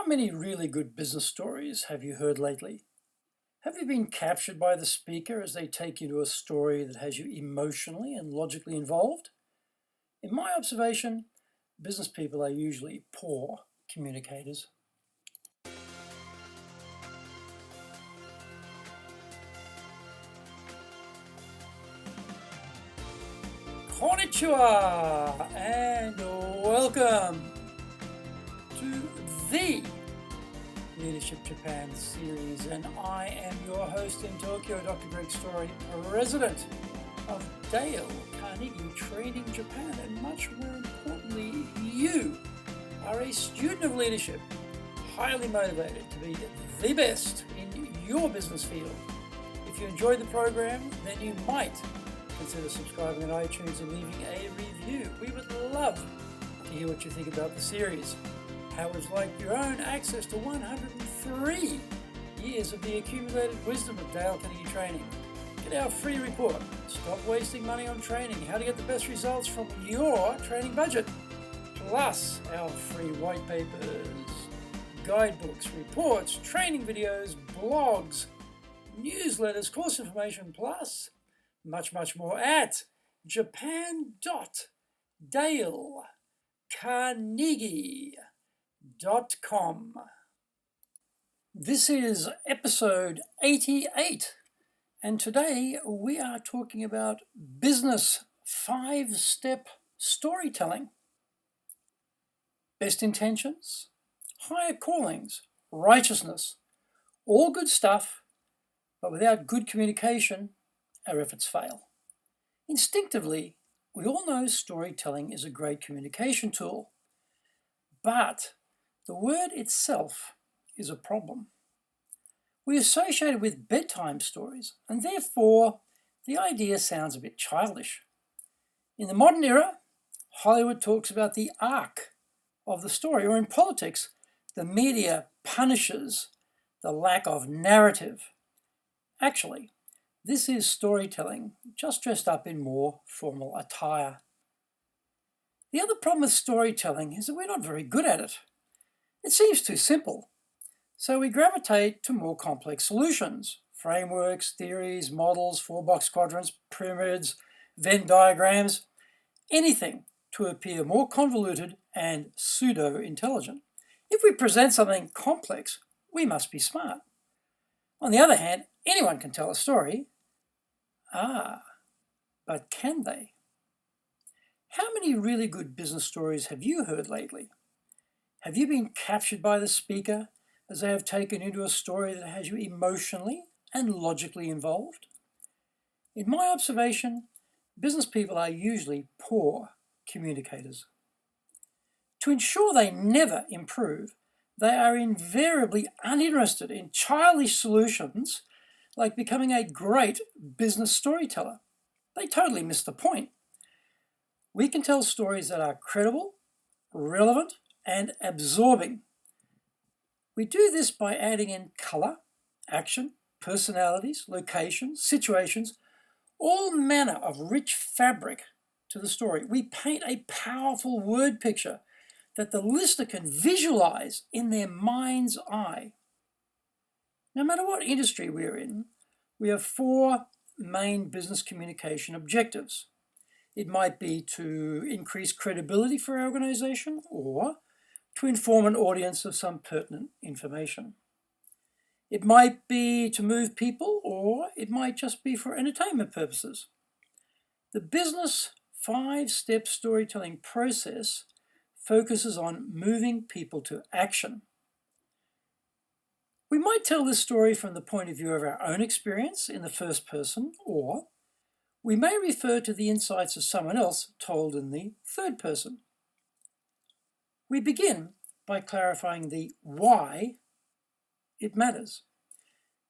How many really good business stories have you heard lately? Have you been captured by the speaker as they take you to a story that has you emotionally and logically involved? In my observation, business people are usually poor communicators. Konnichiwa and welcome to the Leadership Japan series, and I am your host in Tokyo, Dr. Greg Story, resident of Dale Carnegie Training Japan, and much more importantly, you are a student of leadership, highly motivated to be the best in your business field. If you enjoyed the program, then you might consider subscribing on iTunes and leaving a review. We would love to hear what you think about the series. How would you like your own access to 103 years of the accumulated wisdom of Dale Carnegie Training? Get our free report, Stop Wasting Money on Training, How to Get the Best Results from Your Training Budget, plus our free white papers, guidebooks, reports, training videos, blogs, newsletters, course information, plus much more at japan.dalecarnegie.com. This is episode 88, and today we are talking about business 5-step storytelling. Best intentions, higher callings, righteousness, all good stuff, but without good communication, our efforts fail. Instinctively, we all know storytelling is a great communication tool, but the word itself is a problem. We associate it with bedtime stories, and therefore the idea sounds a bit childish. In the modern era, Hollywood talks about the arc of the story, or in politics, the media punishes the lack of narrative. Actually, this is storytelling, just dressed up in more formal attire. The other problem with storytelling is that we're not very good at it. It seems too simple, so we gravitate to more complex solutions: frameworks, theories, models, 4-box quadrants, pyramids, Venn diagrams, anything to appear more convoluted and pseudo-intelligent. If we present something complex, we must be smart. On the other hand, anyone can tell a story. But can they? How many really good business stories have you heard lately? Have you been captured by the speaker as they have taken you into a story that has you emotionally and logically involved? In my observation, business people are usually poor communicators. To ensure they never improve, they are invariably uninterested in childish solutions like becoming a great business storyteller. They totally miss the point. We can tell stories that are credible, relevant, and absorbing. We do this by adding in color, action, personalities, locations, situations, all manner of rich fabric to the story. We paint a powerful word picture that the listener can visualize in their mind's eye. No matter what industry we're in, we have 4 main business communication objectives. It might be to increase credibility for our organization or to inform an audience of some pertinent information. It might be to move people, or it might just be for entertainment purposes. The business 5-step storytelling process focuses on moving people to action. We might tell this story from the point of view of our own experience in the first person, or we may refer to the insights of someone else told in the third person. We begin by clarifying the why it matters.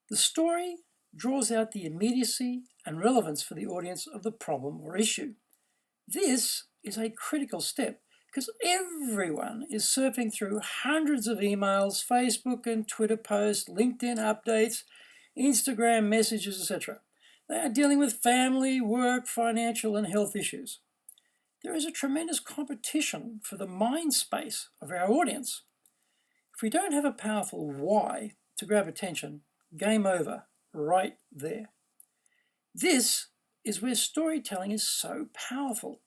The story draws out the immediacy and relevance for the audience of the problem or issue. This is a critical step because everyone is surfing through hundreds of emails, Facebook and Twitter posts, LinkedIn updates, Instagram messages, etc. They are dealing with family, work, financial, and health issues. There is a tremendous competition for the mind space of our audience. If we don't have a powerful why to grab attention, game over, right there. This is where storytelling is so powerful.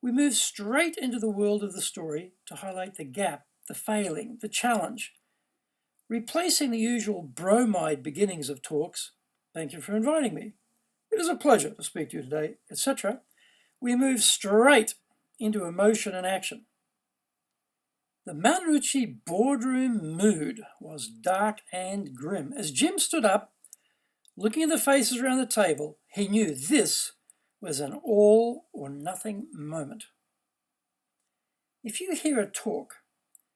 We move straight into the world of the story to highlight the gap, the failing, the challenge. Replacing the usual bromide beginnings of talks, thank you for inviting me, it is a pleasure to speak to you today, etc., we move straight into emotion and action. The Manucci boardroom mood was dark and grim. As Jim stood up, looking at the faces around the table, he knew this was an all or nothing moment. If you hear a talk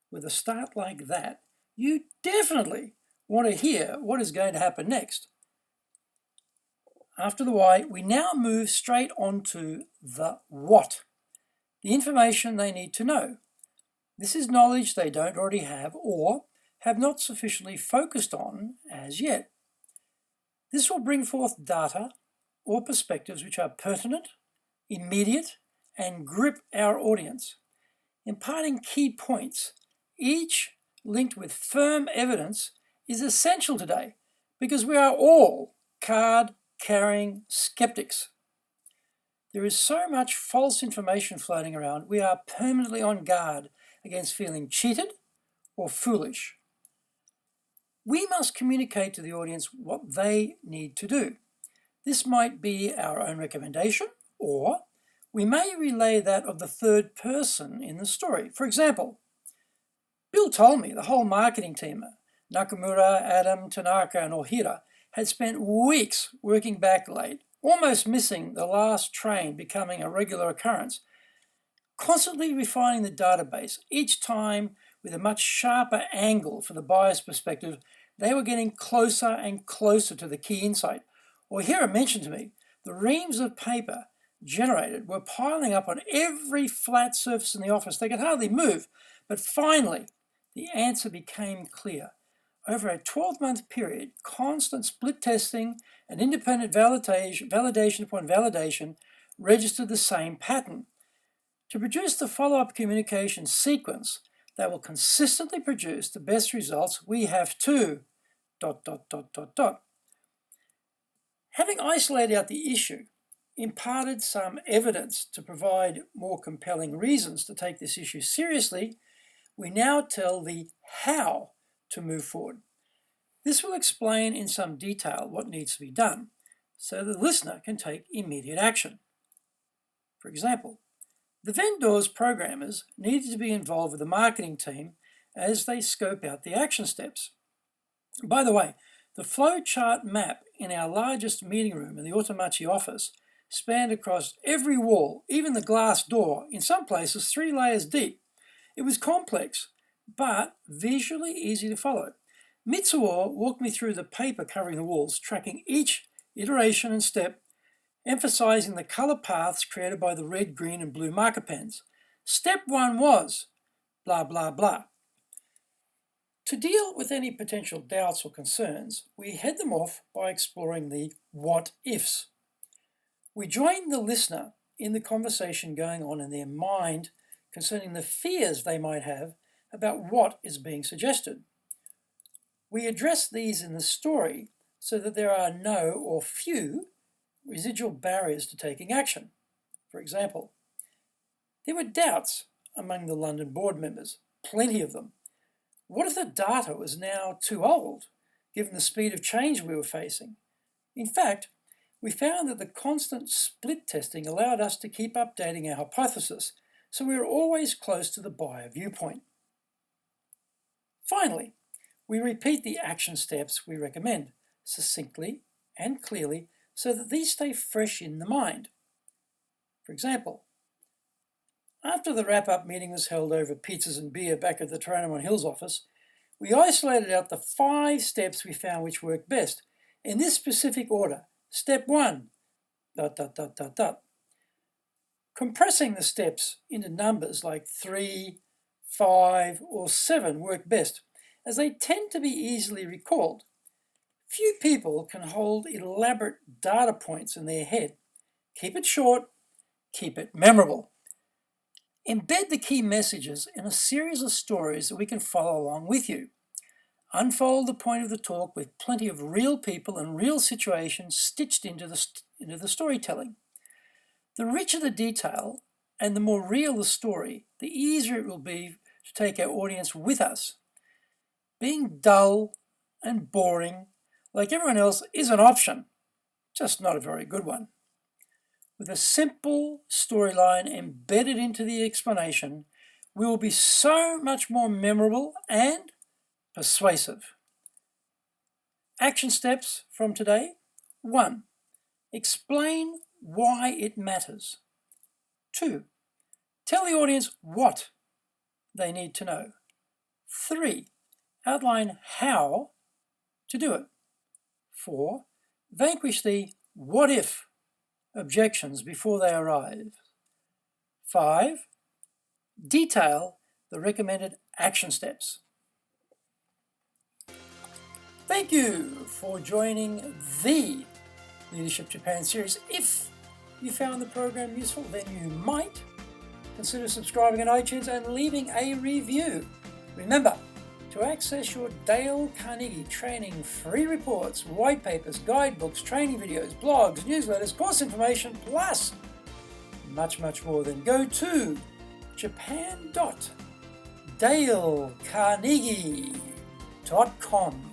with a start like that, you definitely want to hear what is going to happen next. After the why, we now move straight on to the what, the information they need to know. This is knowledge they don't already have or have not sufficiently focused on as yet. This will bring forth data or perspectives which are pertinent, immediate, and grip our audience, imparting key points, each linked with firm evidence, is essential today because we are all card-carrying skeptics. There is so much false information floating around, we are permanently on guard against feeling cheated or foolish. We must communicate to the audience what they need to do. This might be our own recommendation, or we may relay that of the third person in the story. For example, Bill told me the whole marketing team, Nakamura, Adam, Tanaka, and Ohira, had spent weeks working back late, almost missing the last train becoming a regular occurrence, constantly refining the database, each time with a much sharper angle for the buyer's perspective. They were getting closer and closer to the key insight. Ohira mentioned to me the reams of paper generated were piling up on every flat surface in the office. They could hardly move, but finally, the answer became clear. Over a 12-month period, constant split testing and independent validation upon validation registered the same pattern. To produce the follow-up communication sequence that will consistently produce the best results, we have to ... Having isolated out the issue, imparted some evidence to provide more compelling reasons to take this issue seriously, we now tell the how to move forward. This will explain in some detail what needs to be done so the listener can take immediate action. For example, the vendor's programmers needed to be involved with the marketing team as they scope out the action steps. By the way, the flowchart map in our largest meeting room in the Automachi office spanned across every wall, even the glass door, in some places 3 layers deep. It was complex, but visually easy to follow. Mitsuo walked me through the paper covering the walls, tracking each iteration and step, emphasizing the color paths created by the red, green, and blue marker pens. Step 1 was blah, blah, blah. To deal with any potential doubts or concerns, we head them off by exploring the what ifs. We join the listener in the conversation going on in their mind concerning the fears they might have about what is being suggested. We address these in the story so that there are no or few residual barriers to taking action. For example, there were doubts among the London board members, plenty of them. What if the data was now too old, given the speed of change we were facing? In fact, we found that the constant split testing allowed us to keep updating our hypothesis, so we were always close to the buyer viewpoint. Finally, we repeat the action steps we recommend, succinctly and clearly, so that these stay fresh in the mind. For example, after the wrap-up meeting was held over pizzas and beer back at the Toronto on Hills office, we isolated out the 5 steps we found which worked best. In this specific order, step 1, ... Compressing the steps into numbers like 3, 5, or 7 work best, as they tend to be easily recalled. Few people can hold elaborate data points in their head. Keep it short, keep it memorable. Embed the key messages in a series of stories that we can follow along with you. Unfold the point of the talk with plenty of real people and real situations stitched into the storytelling. The richer the detail and the more real the story, the easier it will be to take our audience with us. Being dull and boring, like everyone else, is an option, just not a very good one. With a simple storyline embedded into the explanation, we will be so much more memorable and persuasive. Action steps from today. 1. Explain why it matters. 2. Tell the audience what they need to know. 3. Outline how to do it. 4. Vanquish the what if objections before they arrive. 5. Detail the recommended action steps. Thank you for joining the Leadership Japan series. If you found the program useful, then you might consider subscribing on iTunes and leaving a review. Remember, to access your Dale Carnegie training free reports, white papers, guidebooks, training videos, blogs, newsletters, course information, plus much more, then go to japan.dalecarnegie.com.